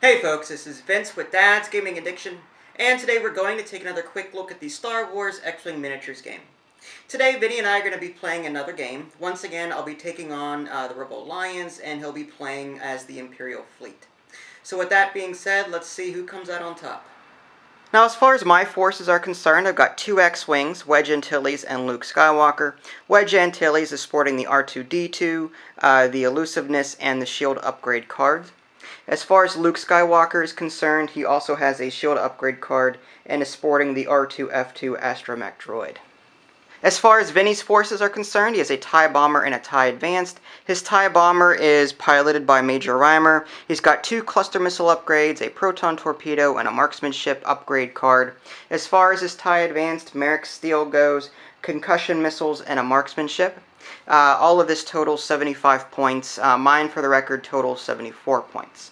Hey folks, this is Vince with Dad's Gaming Addiction, and today we're going to take another quick look at the Star Wars X-Wing Miniatures game. Today, Vinny and I are going to be playing another game. Once again, I'll be taking on the Rebel Alliance, and he'll be playing as the Imperial Fleet. So with that being said, let's see who comes out on top. Now, as far as my forces are concerned, I've got two X-Wings, Wedge Antilles and Luke Skywalker. Wedge Antilles is sporting the R2-D2, the Elusiveness, and the Shield Upgrade cards. As far as Luke Skywalker is concerned, he also has a Shield Upgrade card and is sporting the R2-F2 Astromech Droid. As far as Vinny's forces are concerned, he has a TIE Bomber and a TIE Advanced. His TIE Bomber is piloted by Major Rhymer. He's got two cluster missile upgrades, a proton torpedo, and a marksmanship upgrade card. As far as his TIE Advanced, Merrick Steel goes, concussion missiles, and a marksmanship. All of this totals 75 points. Mine, for the record, totals 74 points.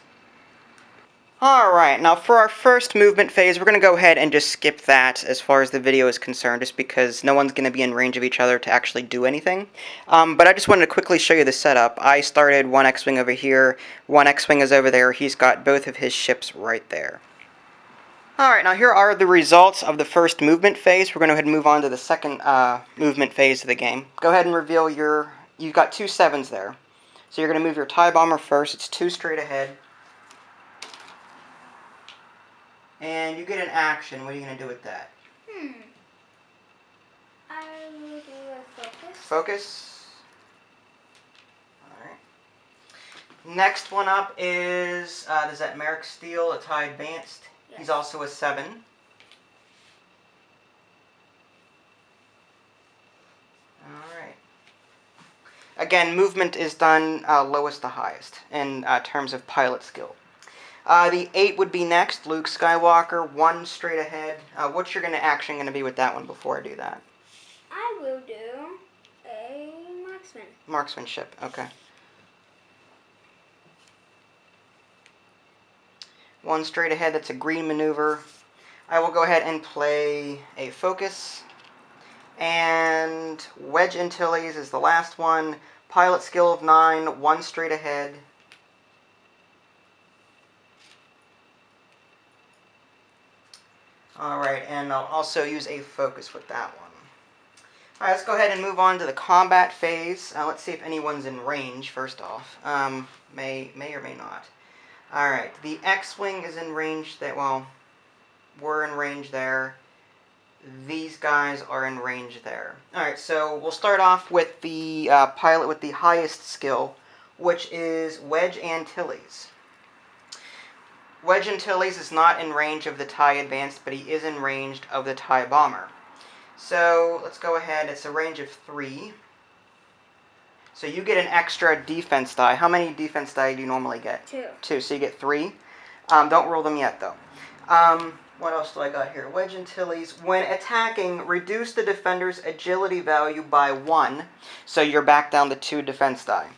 Alright, now for our first movement phase, we're going to go ahead and just skip that as far as the video is concerned, just because no one's going to be in range of each other to actually do anything. But I just wanted to quickly show you the setup. I started one X-Wing over here, one X-Wing is over there, he's got both of his ships right there. Alright, now here are the results of the first movement phase. We're going to go ahead and move on to the second movement phase of the game. Go ahead and reveal you've got two 7s there. So you're going to move your TIE Bomber first, it's 2 straight ahead. And you get an action. What are you going to do with that? I will do a focus. Focus. Alright. Next one up is, is that Merrick Steel, a TIE Advanced. Yes. He's also a 7. Alright. Again, movement is done lowest to highest in terms of pilot skill. The 8 would be next, Luke Skywalker, 1 straight ahead. What's your action going to be with that one before I do that? I will do a marksman. Marksmanship, okay. 1 straight ahead, that's a green maneuver. I will go ahead and play a focus. And Wedge Antilles is the last one. Pilot skill of 9, 1 straight ahead. Alright, and I'll also use a focus with that one. Alright, let's go ahead and move on to the combat phase. Let's see if anyone's in range, first off. May or may not. Alright, the X-Wing is in range there. Well, we're in range there. These guys are in range there. Alright, so we'll start off with the pilot with the highest skill, which is Wedge Antilles. Wedge Antilles is not in range of the TIE Advanced, but he is in range of the TIE Bomber. So let's go ahead. It's a range of 3. So you get an extra defense die. How many defense die do you normally get? 2. 2, so you get 3. Don't roll them yet, though. What else do I got here? Wedge Antilles. When attacking, reduce the defender's agility value by 1. So you're back down to 2 defense die.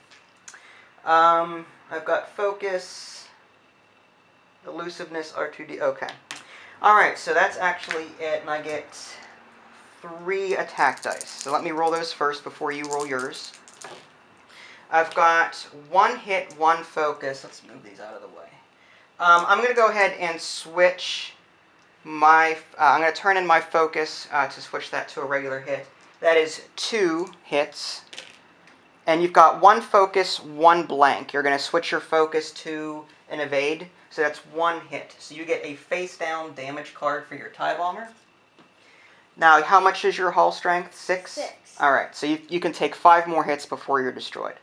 I've got focus. Elusiveness, R2D, okay. Alright, so that's actually it, and I get 3 attack dice. So let me roll those first before you roll yours. I've got 1 hit, 1 focus. Let's move these out of the way. I'm going to go ahead and switch my, I'm going to turn in my focus to switch that to a regular hit. That is 2 hits. And you've got 1 focus, 1 blank. You're going to switch your focus to an evade. So that's 1 hit. So you get a face-down damage card for your TIE Bomber. Now, how much is your hull strength? 6? 6. Alright, so you can take 5 more hits before you're destroyed.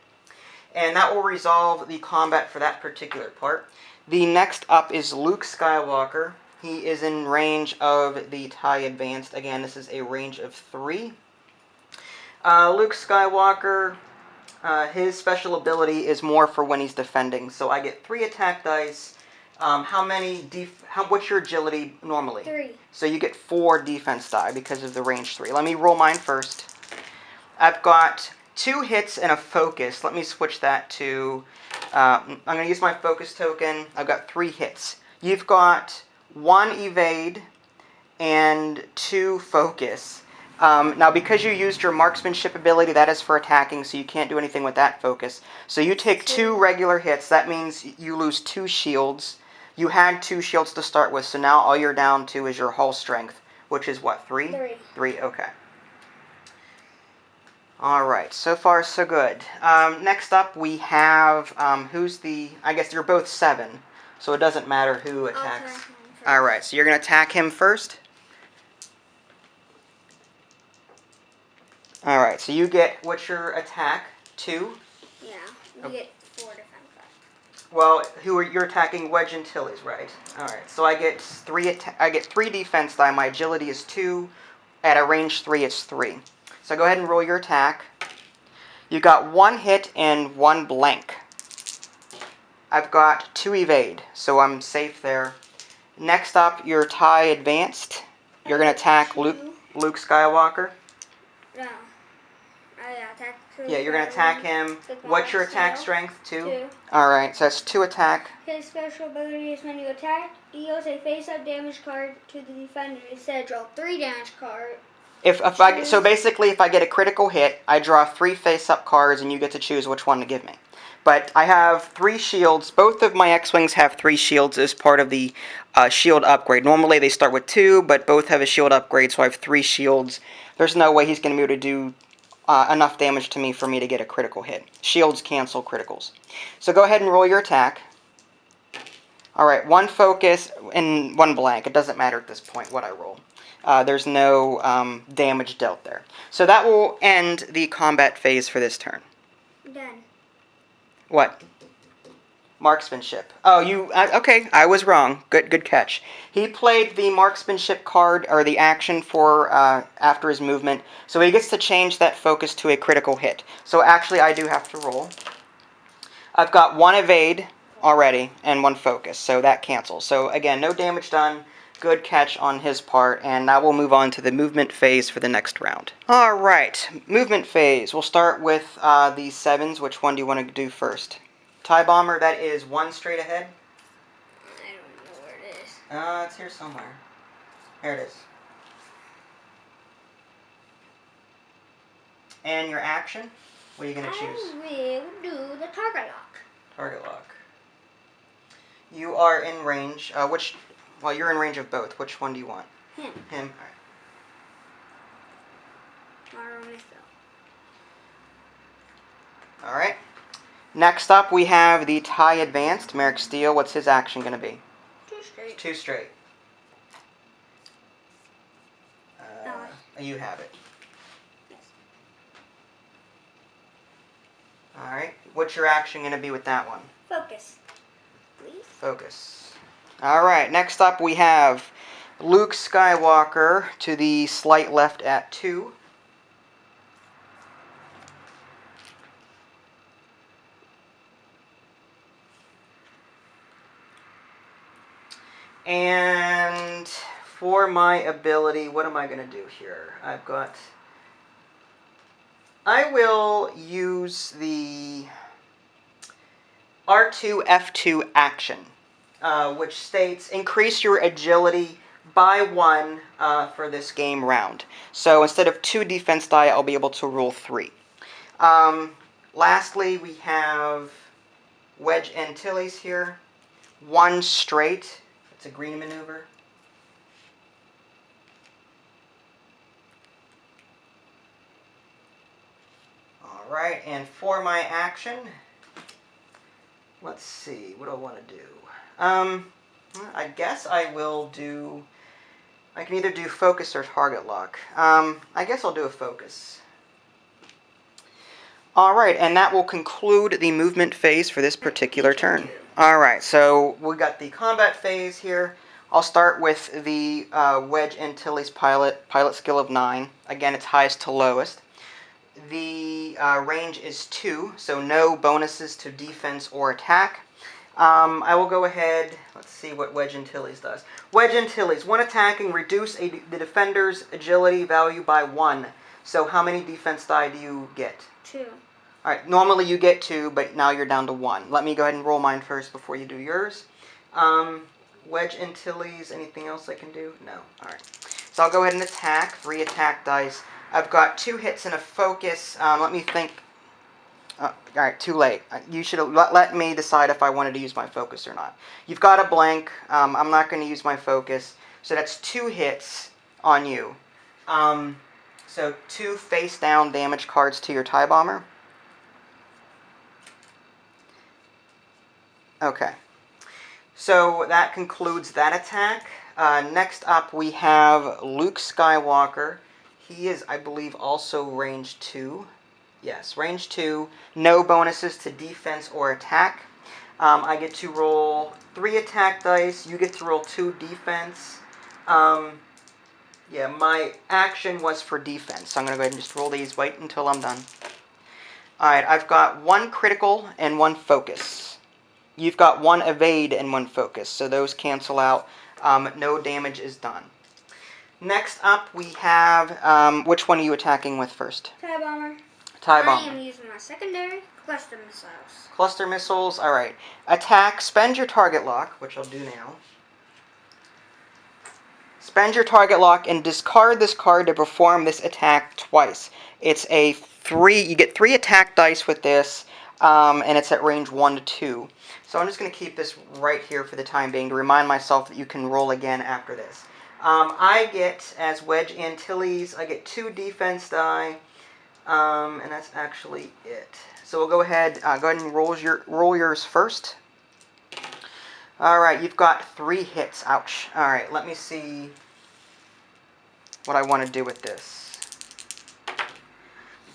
And that will resolve the combat for that particular part. The next up is Luke Skywalker. He is in range of the TIE Advanced. Again, this is a range of 3. Luke Skywalker, his special ability is more for when he's defending. So I get 3 attack dice. What's your agility normally? 3. So you get 4 defense die because of the range 3. Let me roll mine first. I've got 2 hits and a focus. Let me switch that to, I'm going to use my focus token. I've got 3 hits. You've got 1 evade and 2 focus. Now, because you used your marksmanship ability, that is for attacking, so you can't do anything with that focus. So you take 2 regular hits. That means you lose 2 shields. You had 2 shields to start with, so now all you're down to is your hull strength, which is what, 3? 3. 3, okay. Alright, so far so good. Next up we have, I guess you're both 7, so it doesn't matter who attacks. Alright, so you're going to attack him first. Alright, so you get, what's your attack? 2? Yeah, you get 4 defense cards. Well, you're attacking Wedge and Tilly's, right? Alright, so I get 3 defense die, my agility is 2, at a range 3 it's 3. So go ahead and roll your attack. You got 1 hit and 1 blank. I've got 2 evade, so I'm safe there. Next up, your tie advanced. You're going to attack Luke Skywalker. No. Attack. Yeah, you're going to attack him. What's your attack strength? 2? 2. Alright, so that's 2 attack. His special ability is when you attack, deals a face-up damage card to the defender. Instead, draw 3 damage cards. So basically, if I get a critical hit, I draw 3 face-up cards, and you get to choose which one to give me. But I have 3 shields. Both of my X-Wings have 3 shields as part of the shield upgrade. Normally, they start with 2, but both have a shield upgrade, so I have 3 shields. There's no way he's going to be able to do enough damage to me for me to get a critical hit. Shields cancel criticals. So go ahead and roll your attack. Alright, 1 focus and 1 blank. It doesn't matter at this point what I roll. There's no damage dealt there. So that will end the combat phase for this turn. Done. What? Marksmanship. Oh, okay, I was wrong. Good catch. He played the marksmanship card, or the action for after his movement, so he gets to change that focus to a critical hit. So actually, I do have to roll. I've got 1 evade already, and 1 focus, so that cancels. So again, no damage done. Good catch on his part, and now we'll move on to the movement phase for the next round. Alright, movement phase. We'll start with the 7s. Which one do you want to do first? TIE Bomber, that is 1 straight ahead. I don't know where it is. It's here somewhere. Here it is. And your action? What are you going to choose? I will do the target lock. Target lock. You are in range. Well, you're in range of both. Which one do you want? Him. Him. All right. Next up, we have the TIE Advanced. Merrick Steele. What's his action going to be? 2 straight. 2 straight. You have it. Yes. All right. What's your action going to be with that one? Focus, please. Focus. All right. Next up, we have Luke Skywalker to the slight left at 2. And for my ability, what am I going to do here? I will use the R2 F2 action, which states increase your agility by 1 for this game round. So instead of 2 defense die, I'll be able to roll 3. Lastly, we have Wedge Antilles here. 1 straight. It's a green maneuver. Alright, and for my action, let's see, what do I want to do? I guess I will do, I can either do focus or target lock. I guess I'll do a focus. Alright, and that will conclude the movement phase for this particular turn. Alright, so we got the combat phase here. I'll start with the Wedge Antilles pilot skill of 9. Again, it's highest to lowest. The range is 2, so no bonuses to defense or attack. I will go ahead, let's see what Wedge Antilles does. Wedge Antilles, when attacking, reduce the defender's agility value by 1. So how many defense die do you get? 2. Alright, normally you get 2, but now you're down to 1. Let me go ahead and roll mine first before you do yours. Wedge Antilles, anything else I can do? No. Alright. So I'll go ahead and attack. 3 attack dice. I've got 2 hits and a focus. Let me think. Alright, too late. You should have let me decide if I wanted to use my focus or not. You've got a blank. I'm not going to use my focus. So that's 2 hits on you. So 2 face down damage cards to your TIE Bomber. Okay. So that concludes that attack. Next up we have Luke Skywalker. He is, I believe, also range 2. Yes, range 2. No bonuses to defense or attack. I get to roll 3 attack dice. You get to roll 2 defense. Yeah, my action was for defense. So I'm going to go ahead and just roll these. Wait until I'm done. Alright, I've got 1 critical and 1 focus. You've got 1 evade and 1 focus. So those cancel out. No damage is done. Next up, we have... which one are you attacking with first? TIE Bomber. TIE Bomber. I am using my secondary cluster missiles. Cluster missiles, alright. Attack, spend your target lock, which I'll do now. Spend your target lock and discard this card to perform this attack twice. It's a 3, you get 3 attack dice with this, and it's at range 1 to 2. So I'm just going to keep this right here for the time being to remind myself that you can roll again after this. I get, as Wedge Antilles, I get 2 defense die. And that's actually it. So we'll go ahead and roll yours first. Alright, you've got 3 hits. Ouch. Alright, let me see what I want to do with this.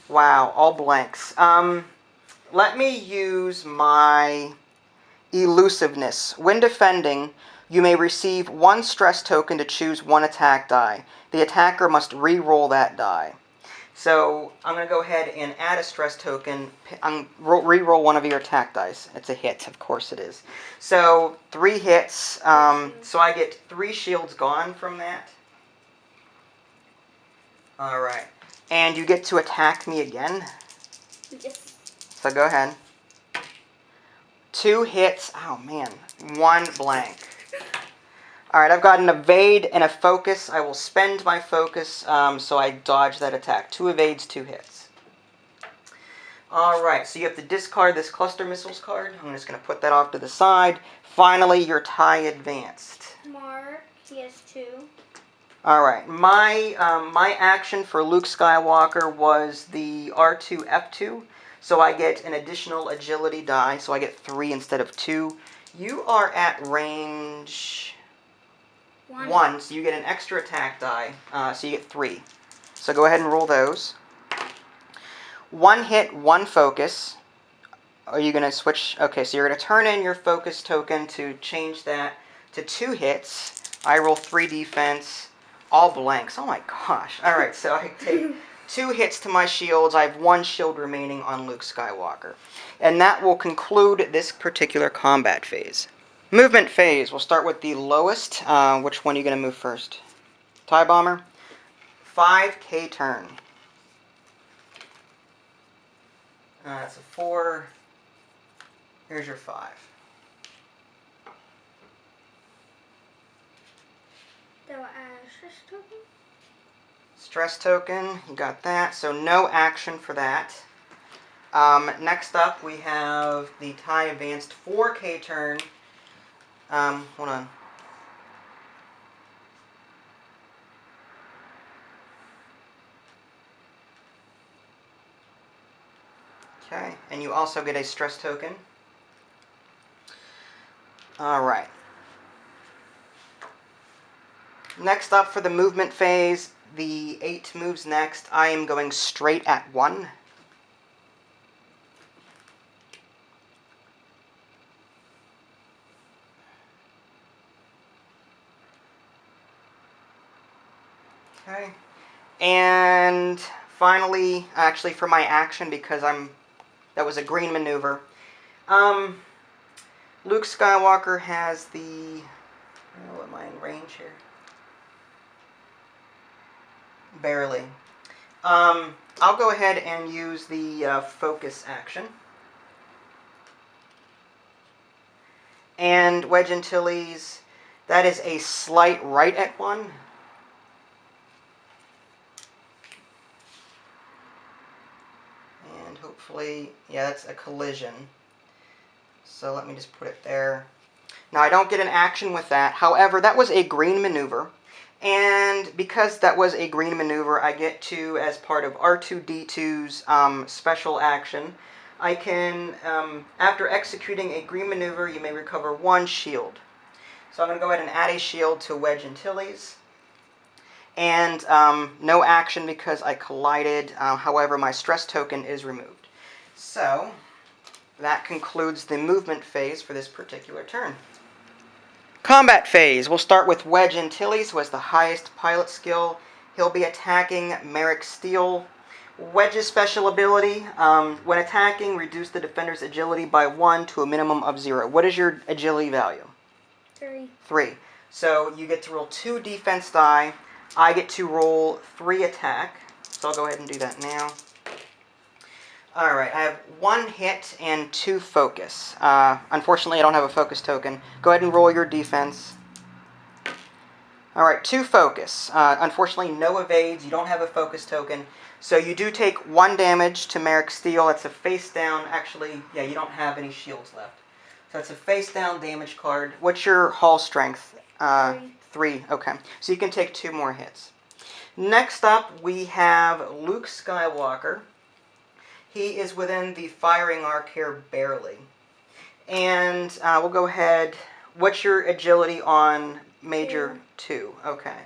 Wow, all blanks. Let me use my elusiveness. When defending, you may receive 1 stress token to choose 1 attack die. The attacker must re-roll that die. So I'm going to go ahead and add a stress token. Re-roll 1 of your attack dice. It's a hit, of course it is. So 3 hits. So I get 3 shields gone from that. Alright. And you get to attack me again. Yes. So go ahead. 2 hits. Oh man. 1 blank. Alright, I've got an evade and a focus. I will spend my focus, so I dodge that attack. 2 evades, 2 hits. Alright, so you have to discard this cluster missiles card. I'm just going to put that off to the side. Finally, your TIE advanced. Mark, he has 2. Alright, my action for Luke Skywalker was the R2, F2. So I get an additional agility die, so I get 3 instead of 2. You are at range... 1, so you get an extra attack die, so you get 3. So go ahead and roll those. 1 hit, 1 focus. Are you going to switch? Okay, so you're going to turn in your focus token to change that to 2 hits. I roll 3 defense, all blanks. Oh my gosh. Alright, so I take 2 hits to my shields. I have 1 shield remaining on Luke Skywalker. And that will conclude this particular combat phase. Movement phase. We'll start with the lowest. Which one are you going to move first? TIE Bomber. 5K turn. That's a 4. Here's your 5. That will add a stress token. Stress token. You got that. So no action for that. Next up, we have the TIE Advanced 4K turn. Hold on. Okay, and you also get a stress token. Alright. Next up for the movement phase, the 8 moves next. I am going straight at 1. Okay. And finally, actually for my action, because that was a green maneuver. Luke Skywalker has the... Oh, am I in range here? Barely. I'll go ahead and use the focus action. And Wedge Antilles, that is a slight right at 1. actually, yeah, that's a collision. So let me just put it there. Now I don't get an action with that. However, that was a green maneuver. And because that was a green maneuver, I get to, as part of R2-D2's special action, I can, after executing a green maneuver, you may recover 1 shield. So I'm going to go ahead and add a shield to Wedge Antilles. And no action because I collided. However, my stress token is removed. So that concludes the movement phase for this particular turn. Combat phase. We'll start with Wedge Antilles, who has the highest pilot skill. He'll be attacking Merrick Steel. Wedge's special ability, when attacking, reduce the defender's agility by 1 to a minimum of 0. What is your agility value? 3. 3. So you get to roll 2 defense die. I get to roll 3 attack. So I'll go ahead and do that now. Alright, I have 1 hit and 2 focus. Unfortunately, I don't have a focus token. Go ahead and roll your defense. Alright, 2 focus. Unfortunately, no evades. You don't have a focus token. So you do take 1 damage to Merrick Steel. That's a face down. Actually, yeah, you don't have any shields left. So that's a face down damage card. What's your hull strength? 3. Okay. So you can take 2 more hits. Next up, we have Luke Skywalker. He is within the firing arc here barely. And we'll go ahead. What's your agility on Major 2? Okay.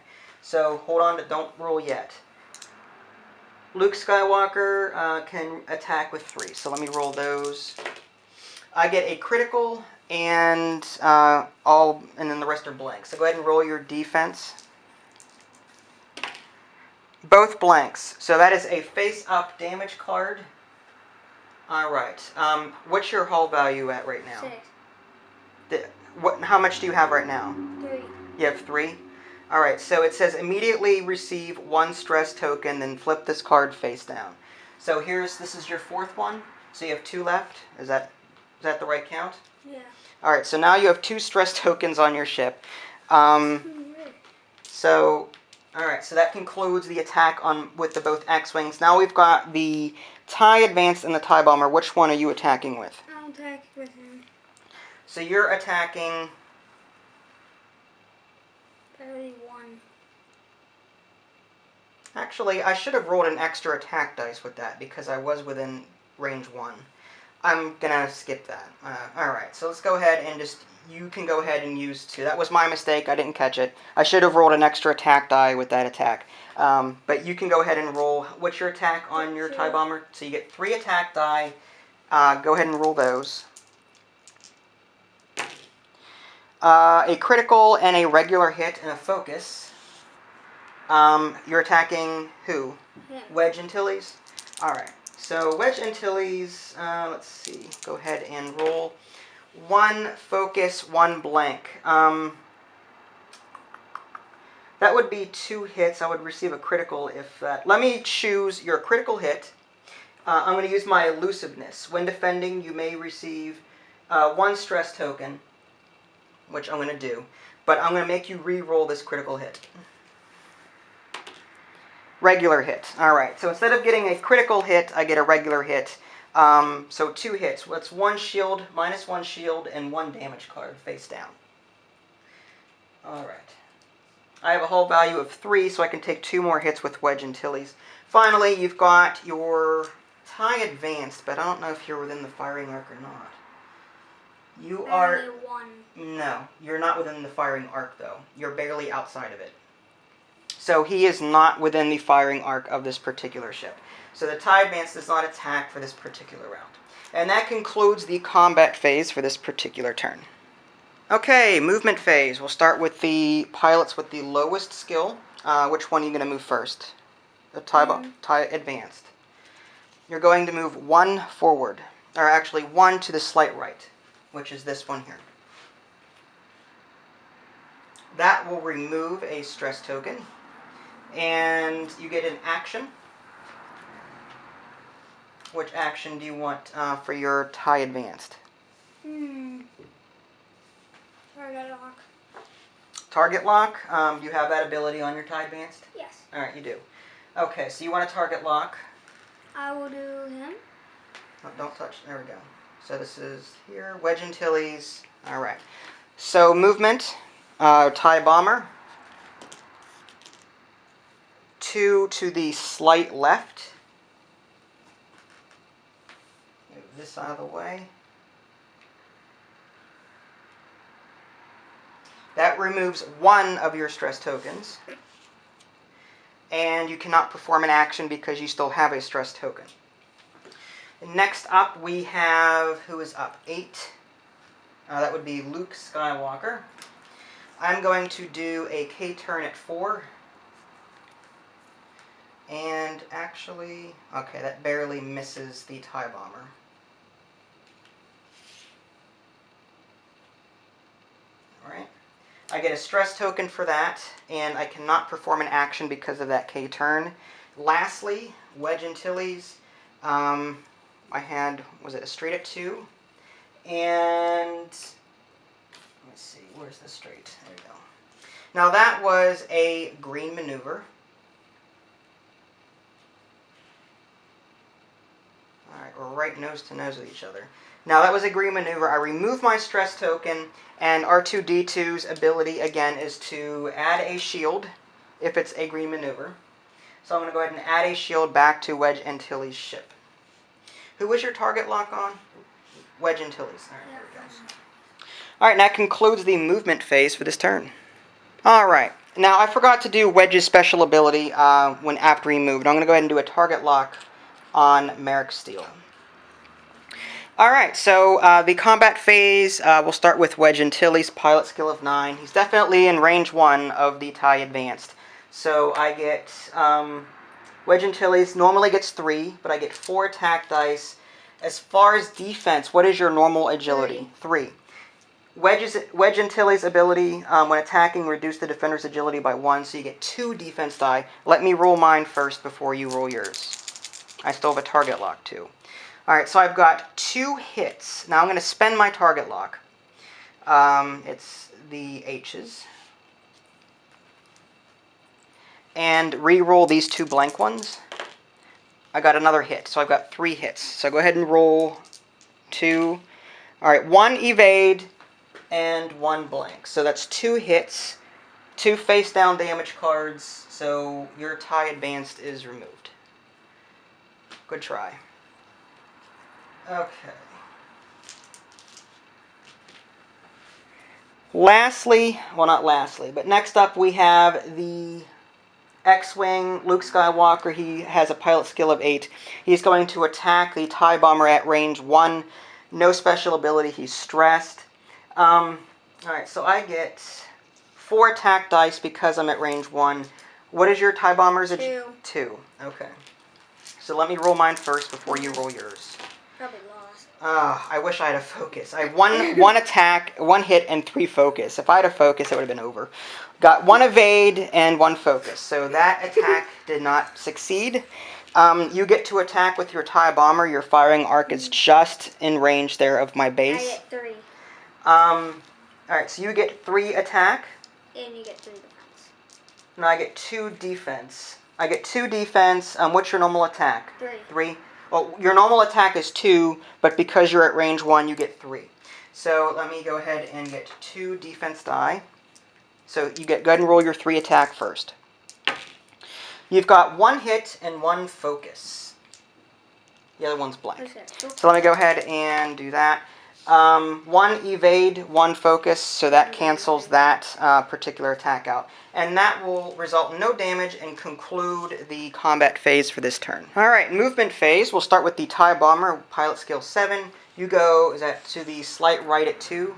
So hold on, don't roll yet. Luke Skywalker can attack with 3. So let me roll those. I get a critical and then the rest are blank. So go ahead and roll your defense. Both blanks. So that is a face-up damage card. Alright. What's your hull value at right now? 6. How much do you have right now? 3. You have 3? Alright, so it says immediately receive 1 stress token, then flip this card face down. So this is your 4th one. So you have 2 left. Is that the right count? Yeah. Alright, so now you have 2 stress tokens on your ship. Alright, so that concludes the attack with the both X-Wings. Now we've got the TIE Advanced and the TIE Bomber. Which one are you attacking with? I'll attack with him. So you're attacking... Barely 1. Actually, I should have rolled an extra attack dice with that because I was within range 1. I'm going to skip that. Alright, so let's go ahead and you can go ahead and use 2. That was my mistake. I didn't catch it. I should have rolled an extra attack die with that attack. But you can go ahead and roll. What's your attack on your TIE Bomber? So you get 3 attack die. Go ahead and roll those. A critical and a regular hit and a focus. You're attacking who? Yeah. Wedge Antilles? Alright. So Wedge Antilles, let's see. Go ahead and roll 1 focus, 1 blank. That would be 2 hits. I would receive a critical if that... Let me choose your critical hit. I'm going to use my elusiveness. When defending, you may receive 1 stress token, which I'm going to do. But I'm going to make you re-roll this critical hit. Regular hit. Alright, so instead of getting a critical hit, I get a regular hit. So 2 hits. That's 1 shield, minus 1 shield, and 1 damage card face down. Alright. I have a hull value of 3, so I can take 2 more hits with Wedge Antilles. Finally, you've got your TIE Advanced, but I don't know if you're within the firing arc or not. You are... Barely 1. No, you're not within the firing arc, though. You're barely outside of it. So he is not within the firing arc of this particular ship. So the TIE Advance does not attack for this particular round. And that concludes the combat phase for this particular turn. Okay, movement phase. We'll start with the pilots with the lowest skill. Which one are you going to move first? The TIE Advanced. You're going to move 1 forward. Or actually 1 to the slight right, which is this one here. That will remove a stress token. And you get an action. Which action do you want for your TIE Advanced? Target lock. Target lock? Do you have that ability on your TIE Advanced? Yes. Alright, you do. Okay, so you want a target lock. I will do him. Oh, don't touch. There we go. So this is here. Wedge Antilles. All right. So movement. TIE bomber. 2 to the slight left. Move this out of the way. That removes 1 of your stress tokens. And you cannot perform an action because you still have a stress token. Next up, we have, who is up? 8. That would be Luke Skywalker. I'm going to do a K-turn at 4. And actually, okay, that barely misses the TIE bomber. Alright. I get a stress token for that, and I cannot perform an action because of that K-turn. Lastly, Wedge Antilles. I had, was it a straight at 2? And, let's see, where's the straight? There we go. Now that was a green maneuver. Alright, we're right nose to nose with each other. Now that was a green maneuver. I remove my stress token, and R2-D2's ability, again, is to add a shield if it's a green maneuver. So I'm going to go ahead and add a shield back to Wedge Antilles' ship. Who was your target lock on? Wedge Antilles. Alright, there we go. Alright, that concludes the movement phase for this turn. Alright, now I forgot to do Wedge's special ability when after he moved. I'm going to go ahead and do a target lock on Merrick Steele. Alright, so the combat phase, we'll start with Wedge Antilles, pilot skill of 9. He's definitely in range 1 of the TIE Advanced. So I get, Wedge Antilles normally gets 3, but I get 4 attack dice. As far as defense, what is your normal agility? 3. Wedge Antilles' ability, when attacking, reduce the defender's agility by 1, so you get 2 defense die. Let me roll mine first before you roll yours. I still have a target lock, too. Alright, so I've got 2 hits. Now I'm going to spend my target lock. It's the H's. And re-roll these 2 blank ones. I got another hit, so I've got 3 hits. So go ahead and roll 2. Alright, 1 evade and 1 blank. So that's 2 hits, 2 face-down damage cards, so your TIE Advanced is removed. Good try. Okay. Lastly, well not lastly, but next up we have the X-Wing, Luke Skywalker. He has a pilot skill of 8. He's going to attack the TIE Bomber at range 1. No special ability, he's stressed. Alright, so I get 4 attack dice because I'm at range 1. What is your TIE Bomber's? 2. 2, okay. So let me roll mine first before you roll yours. Probably lost. I wish I had a focus. I have one attack, 1 hit, and 3 focus. If I had a focus, it would have been over. Got 1 evade and 1 focus. So that attack did not succeed. You get to attack with your TIE Bomber. Your firing arc is just in range there of my base. I get 3. Alright, so you get 3 attack. And you get 3 defense. No, I get 2 defense. I get 2 defense. What's your normal attack? 3. 3? Well, your normal attack is 2, but because you're at range 1, you get 3. So let me go ahead and get 2 defense die. So you go ahead and roll your 3 attack first. You've got 1 hit and 1 focus. The other one's blank. Okay. So let me go ahead and do that. 1 evade, 1 focus, so that cancels that particular attack out. And that will result in no damage and conclude the combat phase for this turn. Alright, movement phase. We'll start with the TIE Bomber, pilot skill 7. You go, is that to the slight right at 2?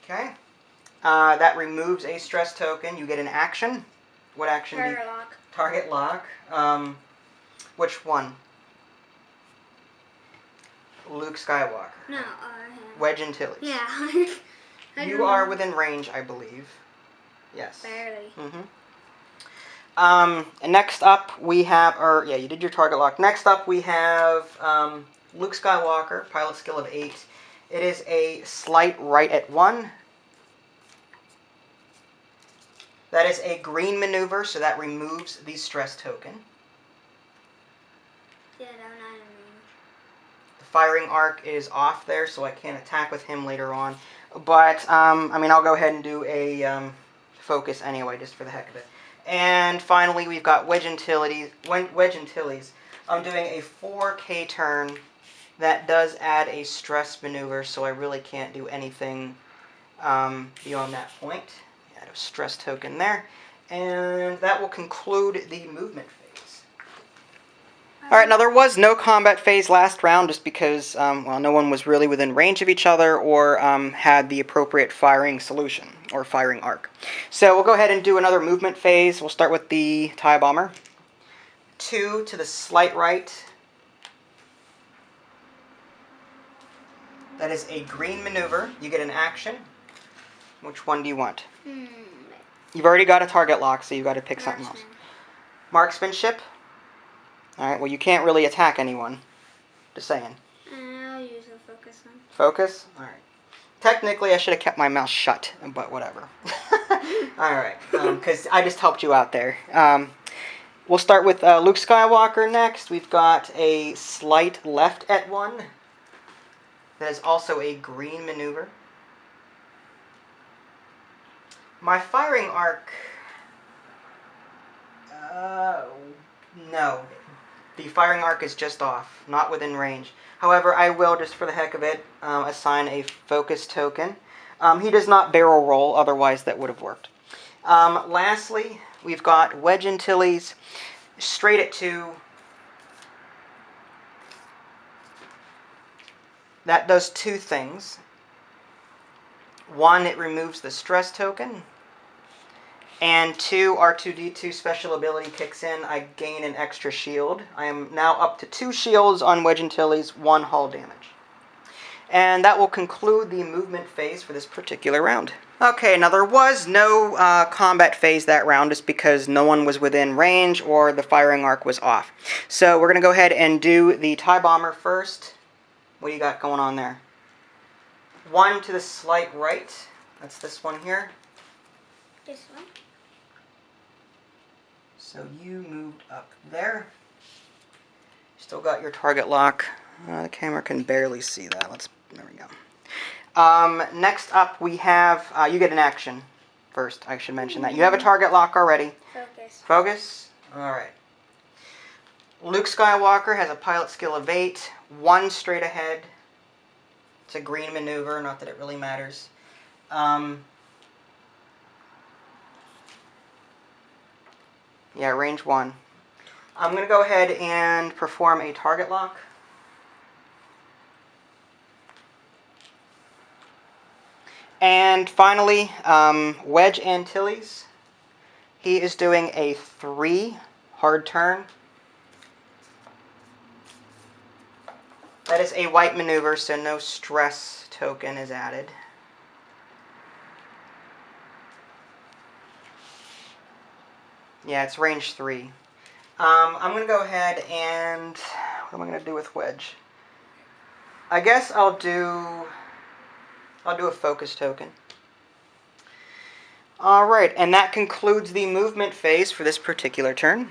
Okay. That removes a stress token. You get an action. What action? Target lock. Target lock. Which one? Luke Skywalker. No, Wedge Antilles. yeah. You are within range, I believe. Yes. Barely. And next up we have, you did your target lock. Next up we have Luke Skywalker, pilot skill of 8. It is a slight right at 1. That is a green maneuver, so that removes the stress token. Yeah, no, not in range. The firing arc is off there, so I can't attack with him later on. But, I mean, I'll go ahead and do a focus anyway, just for the heck of it. And finally, we've got Wedge Antilles. I'm doing a 4K turn. That does add a stress maneuver, so I really can't do anything beyond that point. Add a stress token there. And that will conclude the movement phase. Alright, now there was no combat phase last round just because, well, no one was really within range of each other or had the appropriate firing solution or firing arc. So we'll go ahead and do another movement phase. We'll start with the TIE Bomber. 2 to the slight right. That is a green maneuver. You get an action. Which one do you want? You've already got a target lock, so you've got to pick something else. Marksmanship? Alright, well, you can't really attack anyone. Just saying. I'll use a focus on. Focus? Alright. Technically, I should have kept my mouth shut, but whatever. Alright, because I just helped you out there. We'll start with Luke Skywalker next. We've got a slight left at 1. That is also a green maneuver. My firing arc... no. The firing arc is just off, not within range. However, I will, just for the heck of it, assign a focus token. He does not barrel roll, otherwise that would have worked. Lastly, we've got Wedge Antilles, straight at 2. That does 2 things. 1, it removes the stress token. And 2, R2-D2 special ability kicks in. I gain an extra shield. I am now up to 2 shields on Wedge Antilles, 1 hull damage. And that will conclude the movement phase for this particular round. Okay, now there was no combat phase that round just because no one was within range or the firing arc was off. So we're going to go ahead and do the TIE Bomber first. What do you got going on there? 1 to the slight right. That's this one here. This one. So you moved up there. Still got your target lock. The camera can barely see that. There we go. Next up we have, you get an action first. I should mention that. You have a target lock already. Focus. Focus? Alright. Luke Skywalker has a pilot skill of 8. 1 straight ahead. It's a green maneuver, not that it really matters. Yeah, range 1. I'm going to go ahead and perform a target lock. And finally, Wedge Antilles. He is doing a 3 hard turn. That is a white maneuver, so no stress token is added. Yeah, it's range 3. I'm going to go ahead and... What am I going to do with Wedge? I guess I'll do a focus token. Alright, and that concludes the movement phase for this particular turn.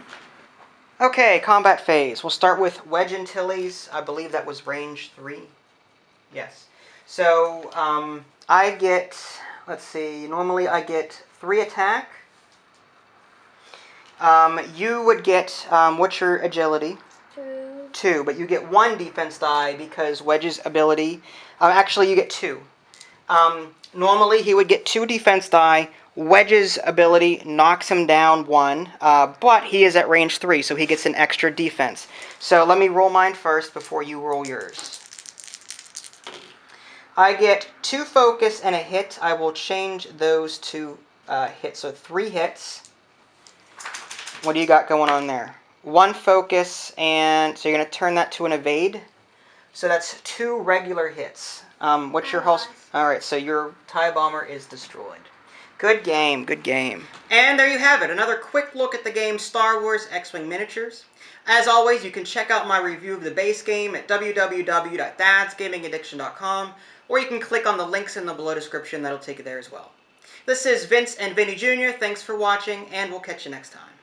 Okay, combat phase. We'll start with Wedge Antilles. I believe that was range 3. Yes. So, I get... Let's see. Normally I get 3 attack. You would get, what's your agility? 2. 2, but you get 1 defense die because Wedge's ability, actually you get 2. Normally he would get 2 defense die. Wedge's ability knocks him down 1, but he is at range 3, so he gets an extra defense. So let me roll mine first before you roll yours. I get 2 focus and a hit. I will change those to hits, so 3 hits. What do you got going on there? 1 focus, and so you're going to turn that to an evade. So that's 2 regular hits. What's your hull? Alright, so your TIE Bomber is destroyed. Good game, good game. And there you have it, another quick look at the game Star Wars X-Wing Miniatures. As always, you can check out my review of the base game at www.dadsgamingaddiction.com, or you can click on the links in the below description, that'll take you there as well. This is Vince and Vinny Jr. Thanks for watching, and we'll catch you next time.